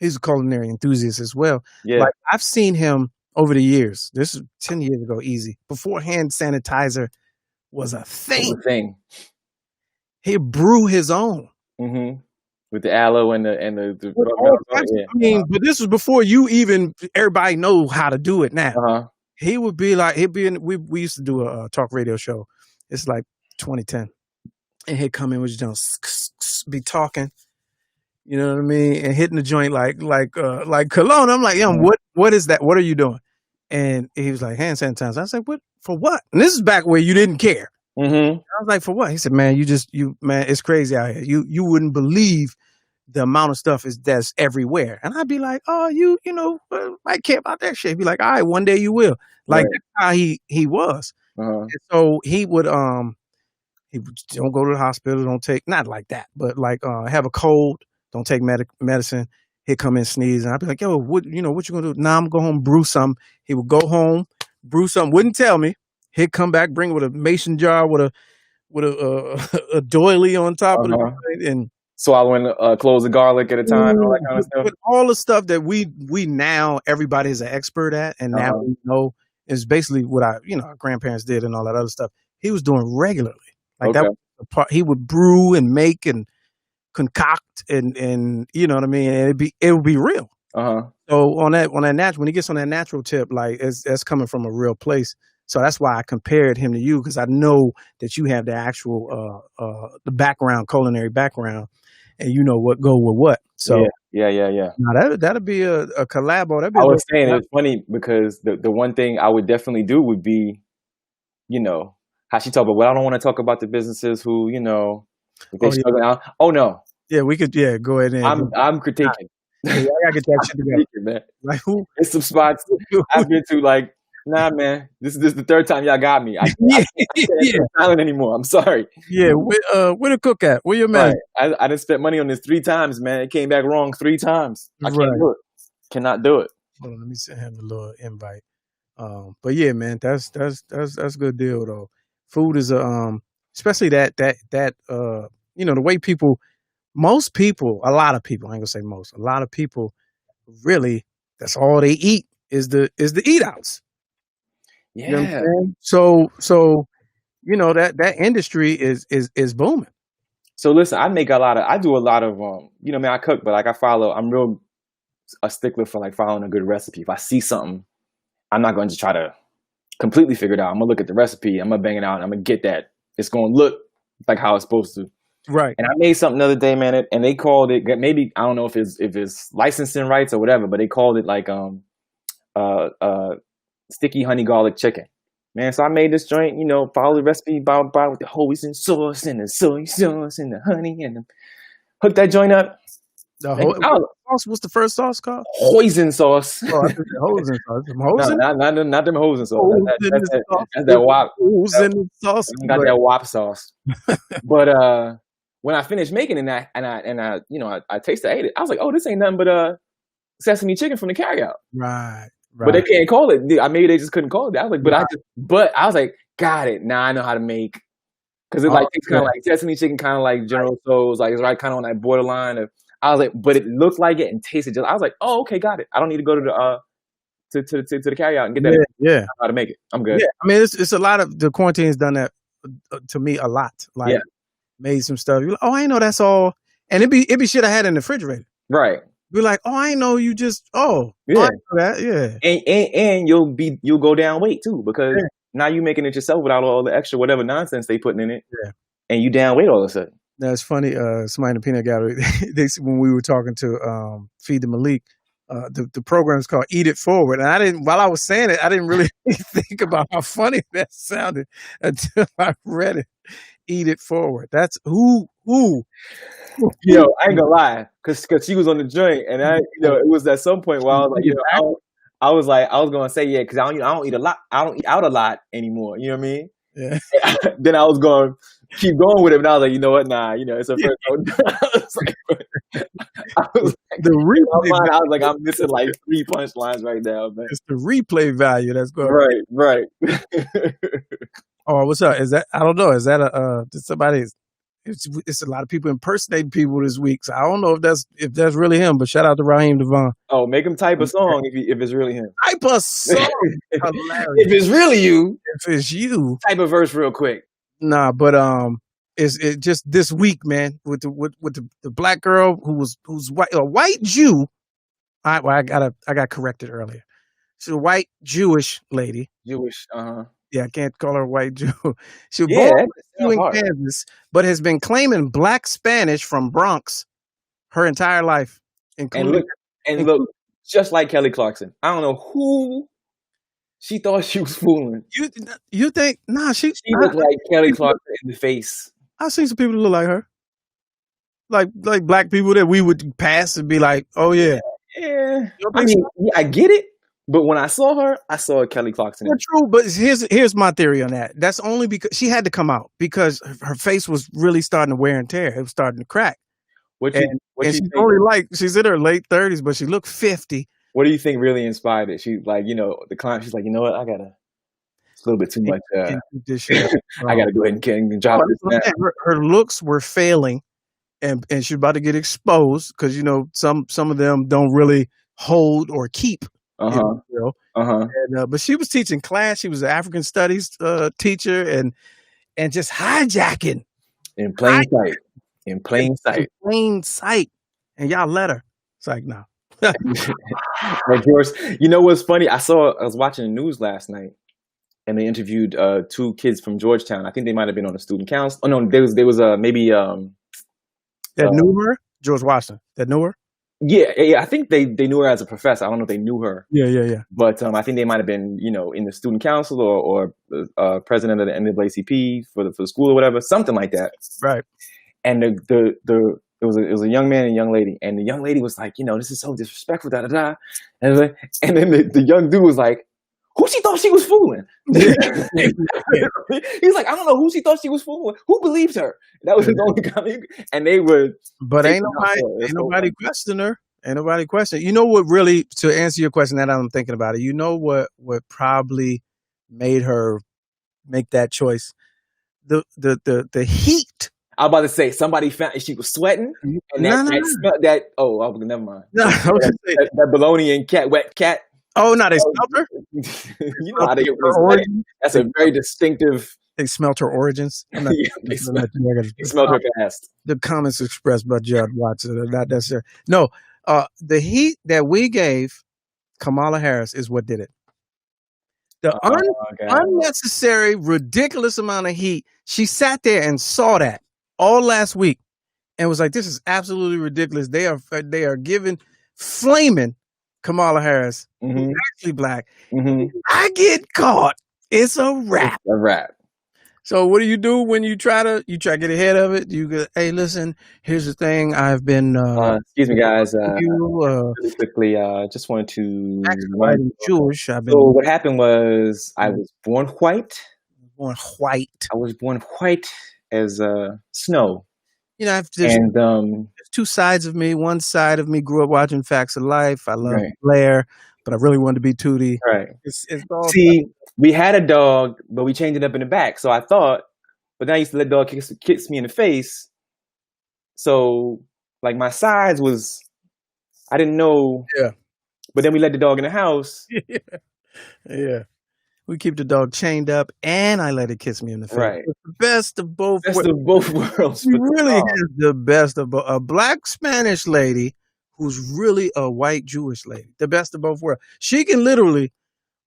he's a culinary enthusiast as well. Yeah, like I've seen him over the years. This is 10 years ago, easy. Before hand sanitizer was a thing. He'd brew his own. Mm-hmm. With the aloe and the I mean, but this was before everybody know how to do it now. He would be like, we used to do a talk radio show. It's like 2010. And he'd come in with just be talking, you know what I mean? And hitting the joint like cologne. I'm like, yo, what is that? What are you doing? And he was like, hand sanitizer. I was like, what, for what? And this is back where you didn't care. Mm-hmm. I was like, for what? He said, man, man, it's crazy out here. You wouldn't believe the amount of stuff that's everywhere. And I'd be like, oh, you know, I care about that shit. He'd be like, all right, one day you will. Like that's how he was. And so he would don't go to the hospital, don't take, not like that, but like have a cold, don't take medicine. He'd come in sneeze, and I'd be like, yo, what you gonna do? Nah, I'm gonna go home, brew some. He would go home, brew some, wouldn't tell me. He'd come back, bring it with a mason jar with a doily on top of it, and swallowing cloves of garlic at a time, all that kind of stuff. With all the stuff that we now everybody is an expert at, and now we know is basically what our grandparents did and all that other stuff. He was doing regularly, like that was the part. He would brew and make and concoct and you know what I mean. And it would be real. So on that natural, when he gets on that natural tip, like that's coming from a real place. So that's why I compared him to you, because I know that you have the actual the background, culinary background, and you know what go with what. So yeah. Now that'd be a collabo. I was saying it's funny because the one thing I would definitely do would be, how she talk about. Well, I don't want to talk about the businesses who if they struggling out. Oh no. Yeah, we could. Yeah, go ahead. I'm critiquing. Yeah, I gotta get that shit together, man. Like who? There's some spots I've been to. Like, nah, man. This is the third time y'all got me. I can't silent anymore. I'm sorry. Yeah, where the cook at? Where your man? Right. I didn't spend money on this 3 times, man. It came back wrong 3 times. I can't do it. Cannot do it. Hold on, let me send him a little invite. But yeah, man, that's a good deal though. Food is especially that the way most people, a lot of people, I ain't gonna say most, a lot of people really, that's all they eat is the eat outs. Yeah. You know what I'm saying? So that industry is booming. So listen, I do a lot of I cook, but like I'm real a stickler for like following a good recipe. If I see something, I'm not going to try to completely figure it out. I'm gonna look at the recipe, I'm gonna bang it out, and I'm gonna get that. It's gonna look like how it's supposed to. Right. And I made something the other day, man, and they called it, maybe, I don't know if it's licensing rights or whatever, but they called it like sticky honey garlic chicken. Man, so I made this joint, follow the recipe by with the hoisin sauce and the soy sauce and the honey and hook that joint up. Sauce, what's the first sauce called? Hoisin sauce. Oh, I think hoisin sauce. Not them hoisin sauce. That's that wop. Hoisin sauce. Got that wop sauce. But when I finished making it and I tasted, I ate it. I was like, oh, this ain't nothing but sesame chicken from the carryout. Right. But they can't call it. Maybe they just couldn't call it that. I was like, but I was like, got it. Now I know how to make, because it tastes kind of like sesame chicken, kind of like General Tso's. Like it's right kind of on that borderline of. I was like, but it looked like it and tasted just. I was like, oh, okay, got it. I don't need to go to the to the carry out and get that. Yeah. I know how to make it. I'm good. Yeah. I mean, it's a lot of the quarantine has done that to me a lot. Like, Yeah. made some stuff. You're like, oh, I ain't know that's all. And it be shit I had in the refrigerator. Right. Be like, oh, I ain't know you just. Oh, Yeah. I know that. Yeah. And you'll go down weight too because now you're making it yourself without all the extra whatever nonsense they putting in it. Yeah. And you down weight all of a sudden. That's funny. Somebody in the peanut gallery, when we were talking to Feed the Malik, the program is called Eat It Forward. And while I was saying it, I didn't really think about how funny that sounded until I read it. Eat It Forward. That's who. Yo, I ain't gonna lie, cause she was on the joint, and it was at some point where I was like, I was gonna say cause I don't eat a lot, I don't eat out a lot anymore. You know what I mean? Yeah. Then I was going to keep going with it, and I was like, you know what? Nah, it's a first. I was like, I'm missing like 3 punchlines right now, man. It's the replay value that's going. Right. Oh, what's up? Is that? I don't know. Is that did somebody? It's a lot of people impersonating people this week, so I don't know if that's really him. But shout out to Raheem Devon. Oh, make him type a song if it's really him. Type a song. If it's really you. If it's you. Type a verse real quick. Nah, but it's just this week, man, with the black girl who's white, a white Jew. I got corrected earlier. She's a white Jewish lady. Jewish, Yeah, I can't call her a white Jew. She was born in Kansas, but has been claiming black Spanish from Bronx her entire life, including and look just like Kelly Clarkson. I don't know who she thought she was fooling. You think? Nah, she looked like Kelly Clarkson in the face. I've seen some people that look like her, like black people that we would pass and be like, oh yeah. I mean, I get it. But when I saw her, I saw Kelly Clarkson. True, but here's my theory on that. That's only because she had to come out because her face was really starting to wear and tear. It was starting to crack. She's in her late 30s, but she looked 50. What do you think really inspired it? She the client. She's like, you know what? It's a little bit too much. I gotta go ahead and drop this. Her looks were failing, and she's about to get exposed because some of them don't really hold or keep. But she was teaching class. She was an African studies teacher, and just hijacking in plain sight. In plain sight, and y'all let her. It's like no. Of course, you know what's funny? I was watching the news last night, and they interviewed 2 kids from Georgetown. I think they might have been on the student council. Oh no, there was maybe that knew her, George Washington. That knew her. Yeah. I think they knew her as a professor. I don't know if they knew her. Yeah. But I think they might have been, in the student council or president of the NAACP for the school or whatever, something like that. Right. And it was a young man and a young lady, and the young lady was like, this is so disrespectful, da da da. And then the young dude was like, who she thought she was fooling? He was like, I don't know who she thought she was fooling. Who believed her? That was his only comment. And they were, but ain't nobody questioning her. Ain't nobody questioning. You know what really, to answer your question, that I'm thinking about it. You know what probably made her make that choice? The heat. I was about to say somebody found she was sweating, and that never mind. No, that bologna and wet cat. Oh no, they smelt her. You know how they origin. That's a very distinctive. They smelt her origins. They smelt her past. The comments expressed by Judd Watson are not necessary. No, the heat that we gave Kamala Harris is what did it. The unnecessary, ridiculous amount of heat. She sat there and saw that all last week and was like, "This is absolutely ridiculous." They are giving flaming Kamala Harris, who's actually black. I get caught. It's a wrap. It's a wrap. So what do you do when you try to get ahead of it? You go, hey, listen, here's the thing. I've been excuse me, guys. Really quickly, just wanted to Jewish. So what happened was I was born white. I was born white as snow. There's 2 sides of me. One side of me grew up watching Facts of Life. I love Blair, but I really wanted to be Tootie. Right. See, we had a dog, but we changed it up in the back. So I thought, but then I used to let dog kiss me in the face. So Like my size was, I didn't know. Yeah. But then we let the dog in the house. Yeah. We keep the dog chained up, and I let it kiss me in the face. Right. It's the best of both Best worlds. of both worlds. She for the really dog. is the best of both. A black Spanish lady who's really a white Jewish lady. The best of both worlds. She can literally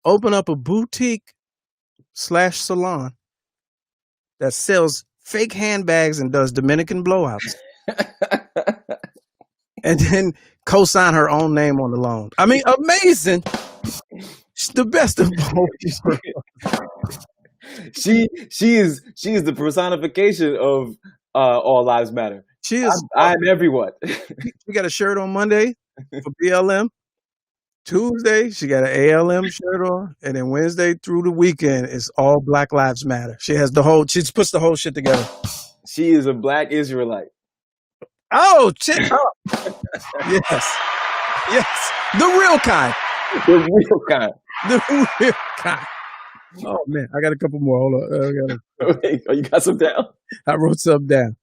open up a boutique / salon that sells fake handbags and does Dominican blowouts, and then co-sign her own name on the loan. I mean, amazing. She's the best of both worlds. She is the personification of All Lives Matter. She is. I'm everyone. We got a shirt on Monday for BLM. Tuesday, she got an ALM shirt on, and then Wednesday through the weekend, it's all Black Lives Matter. She has the whole. She just puts the whole shit together. She is a black Israelite. Oh, shit! Oh. Yes, yes, the real kind. The real kind. The real kind. Oh man, I got a couple more. Hold on. Oh, you got some down? I wrote some down.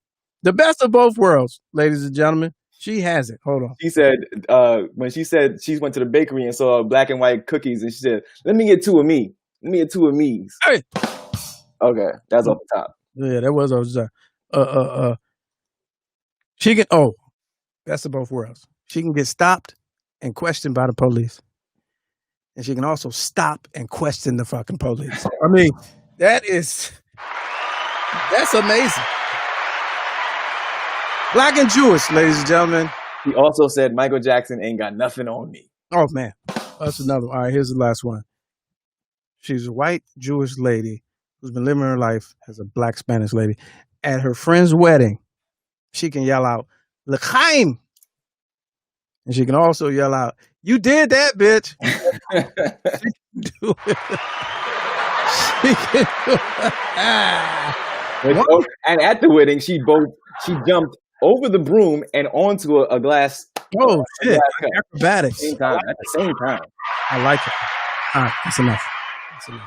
The best of both worlds, ladies and gentlemen. She has it. Hold on. She said when she said she went to the bakery and saw black and white cookies, and she said, "Let me get two of me. Let me get two of me's." Hey. Okay, that's off the top. Yeah, that was off the top. She can. Oh, best of both worlds. She can get stopped and questioned by the police, and she can also stop and question the fucking police. I mean, that's amazing. Black and Jewish, ladies and gentlemen. He also said Michael Jackson ain't got nothing on me. Oh man, that's another one. All right, here's the last one. She's a white Jewish lady who's been living her life as a black Spanish lady. At her friend's wedding, she can yell out "L'chaim," and she can also yell out, "You did that, bitch." She can do it. She can do it. And at the wedding, she jumped over the broom and onto a glass. Oh shit! Glass Acrobatics. At the same time. I like it. All right, that's enough. All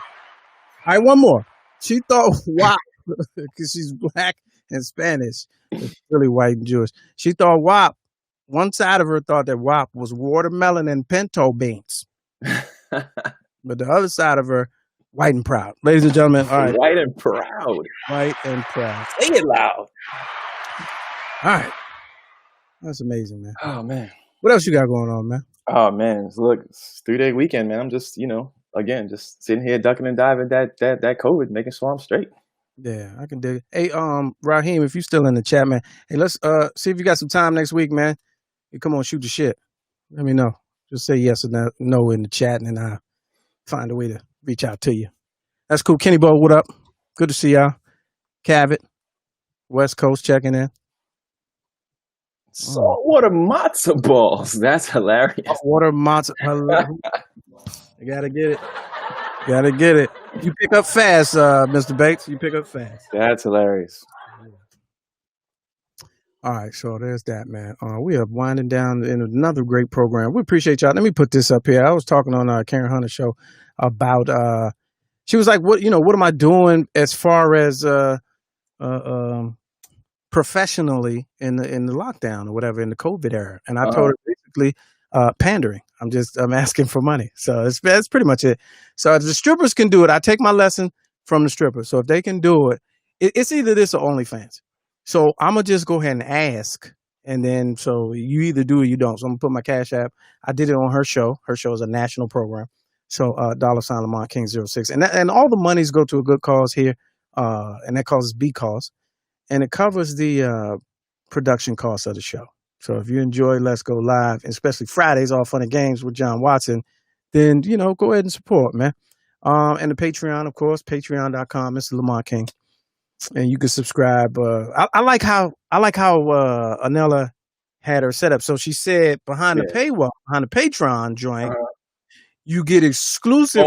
right, one more. She thought WAP, because she's black and Spanish, it's really white and Jewish. She thought WAP. One side of her thought that WAP was watermelon and pinto beans, but the other side of her, white and proud. Ladies and gentlemen, all right. White and proud. White and proud. Say it loud. All right. That's amazing, man. Oh, man. What else you got going on, man? Oh, man. Look, it's 3-day weekend, man. I'm just, again, just sitting here ducking and diving that COVID, making sure I'm straight. Yeah, I can dig it. Hey, Raheem, if you're still in the chat, man, hey, let's see if you got some time next week, man. You come on, shoot your shit. Let me know. Just say yes or no in the chat, and then I'll find a way to reach out to you. That's cool. Kenny Bo, what up? Good to see y'all. Cavett, West Coast checking in. Saltwater matzo balls. That's hilarious. Saltwater matzo. You gotta get it. Gotta get it. You pick up fast, Mr. Bates. You pick up fast. That's hilarious. All right, so there's that, man. We are winding down in another great program. We appreciate y'all. Let me put this up here. I was talking on Karen Hunter's show about. She was like, "What am I doing as far as professionally in the lockdown or whatever in the COVID era?" And I told her basically pandering. I'm asking for money. So that's pretty much it. So the strippers can do it. I take my lesson from the strippers. So if they can do it, it's either this or OnlyFans. So I'm going to just go ahead and ask. And then, so you either do or you don't. So I'm going to put my Cash App. I did it on her show. Her show is a national program. So $Lamont King 06. And all the monies go to a good cause here. And that cause is B cause. And it covers the production costs of the show. So if you enjoy Let's Go Live, especially Fridays, All Fun and Games with John Watson, then, go ahead and support, man. And the Patreon, of course, patreon.com, Mr. Lamont King. And you can subscribe. I like how Anela had her set up. So she said behind the paywall, behind the Patreon joint, you get exclusive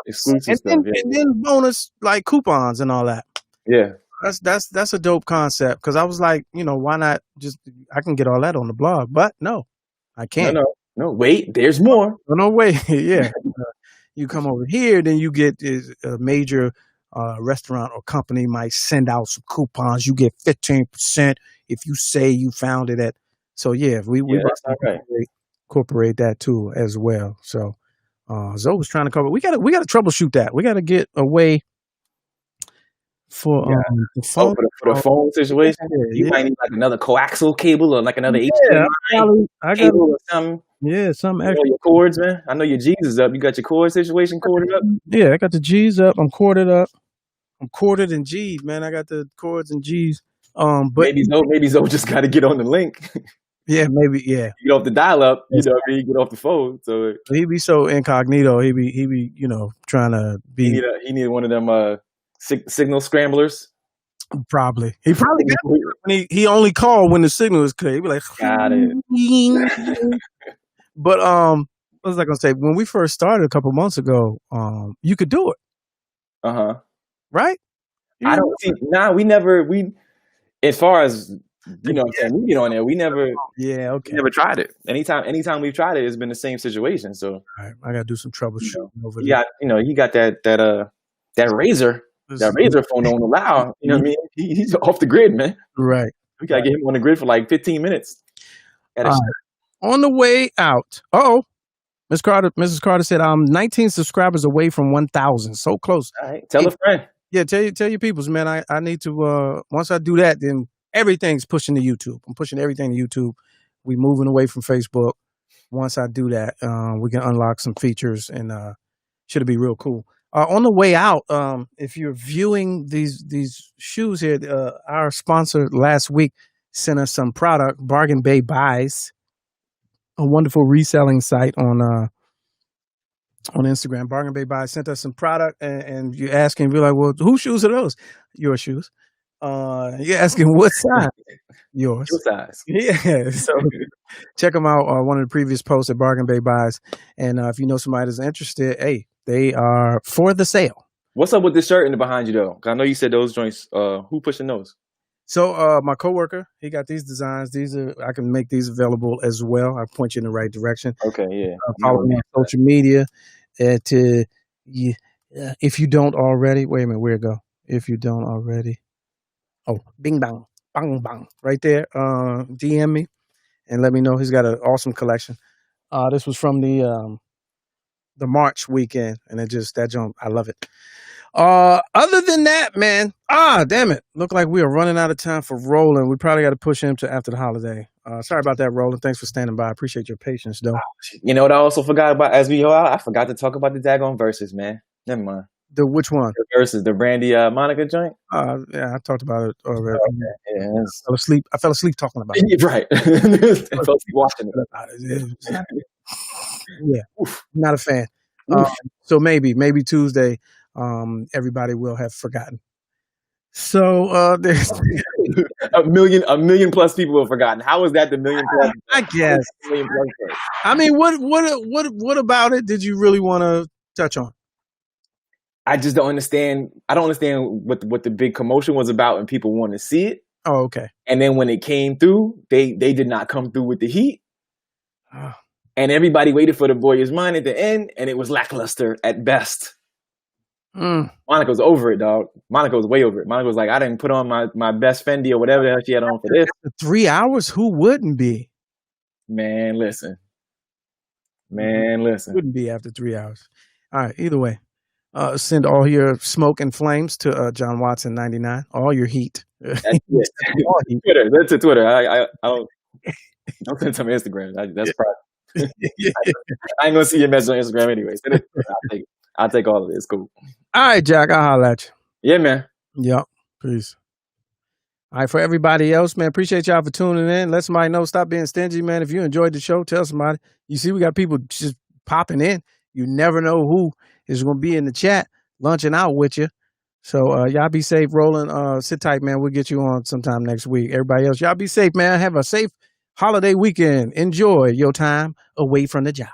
exclusive and then bonus like coupons and all that. Yeah. That's a dope concept, because I was like, why not I can get all that on the blog, but no, I can't. No, wait, there's more. No way. Yeah. You come over here, then you get a major restaurant or company might send out some coupons. You get 15% if you say you found it at So yeah, we Yeah, about that's to all right. incorporate that too as well. So Zoe was trying to cover. We gotta troubleshoot that. We gotta get a way for Yeah. the Oh, phone. for the phone situation, you Yeah, might need like another coaxial cable or like another yeah. HDMI I got cable or something. some You extra. know your cords, man. I know your G's is up. You got your cord situation corded up. Yeah, I got the G's up. I'm corded up. I'm corded and G'd, man. I got the cords and G's. But Maybe Zoe just got to get on the link. yeah, maybe yeah. Get off the dial up. You know what I mean? Get off the phone. So He be so incognito. He be trying to he be needed one of them signal scramblers. probably. He probably got it when he only called when the signal was clear. He be like, Got it. But what was I gonna say? When we first started a couple months ago, you could do it, Uh-huh. right? I don't see. Nah, we as far as you know what I'm saying, we get on there. We never tried it. Anytime we've tried it, it's been the same situation. So All right, I gotta do some troubleshooting over he there. got he got that razor. That razor phone don't allow. You know what I mean? He's off the grid, man. Right. We gotta get him on the grid for like 15 minutes. On the way out. Mrs. Carter said, I'm 19 subscribers away from 1,000. So close. All right. Tell a friend. Yeah, tell your peoples, man. I need to once I do that, then everything's pushing to YouTube. I'm pushing everything to YouTube. We moving away from Facebook. Once I do that, we can unlock some features and should be real cool. On the way out, if you're viewing these shoes here, our sponsor last week sent us some product, Bargain Bay Buys, a wonderful reselling site on Instagram. Bargain Bay Buys sent us some product, and you're asking, we're like, well, whose shoes are those? Your shoes. You're asking what size? Yours. Your size. Yeah. So check them out. One of the previous posts at Bargain Bay Buys, and if you know somebody that's interested, hey, they are for the sale. What's up with this shirt in the behind you though? 'Cause I know you said those joints. Who pushing those? So my coworker, he got these designs. I can make these available as well. I point you in the right direction. Okay, yeah. Follow me on social media. If you don't already, wait a minute, where it go? If you don't already, bing bang, bang bang, right there. DM me and let me know. He's got an awesome collection. This was from the March weekend, and that jump, I love it. Other than that, man, damn it. Look like we are running out of time for Roland. We probably got to push him to after the holiday. Sorry about that, Roland. Thanks for standing by. I appreciate your patience, though. You know what I also forgot about as we go out? I forgot to talk about the daggone verses, man. Never mind. The which one? The verses, the Brandy Monica joint. Yeah, I talked about it already. Okay. Yeah, I fell asleep talking about it. Right. I fell asleep watching it. Yeah, not a fan. So maybe Tuesday, everybody will have forgotten. So there's a million plus people have forgotten. How is that the million plus? I guess. I mean, what about it did you really want to touch on? I just don't understand. I don't understand what the big commotion was about and people wanted to see it. Oh, okay. And then when it came through, they did not come through with the heat. And everybody waited for the Boyer's Mind at the end, and it was lackluster at best. Monica was over it, dog. Monica was way over it. Monica was like, I didn't put on my best Fendi or whatever the hell she had on for this. 3 hours? Who wouldn't be? Man, listen. Wouldn't be after 3 hours. All right, either way. Send all your smoke and flames to John Watson 99. All your heat. That's Twitter. That's to Twitter. I don't send some Instagram. That's private. I ain't gonna see your message on Instagram anyway. I'll take all of it. It's cool. All right, Jack. I'll holler at you. Yeah, man. Yep. Peace. All right, for everybody else, man, appreciate y'all for tuning in. Let somebody know. Stop being stingy, man. If you enjoyed the show, tell somebody. You see, we got people just popping in. You never know who is going to be in the chat lunching out with you. So y'all be safe, Roland. Sit tight, man. We'll get you on sometime next week. Everybody else, y'all be safe, man. Have a safe holiday weekend. Enjoy your time away from the job.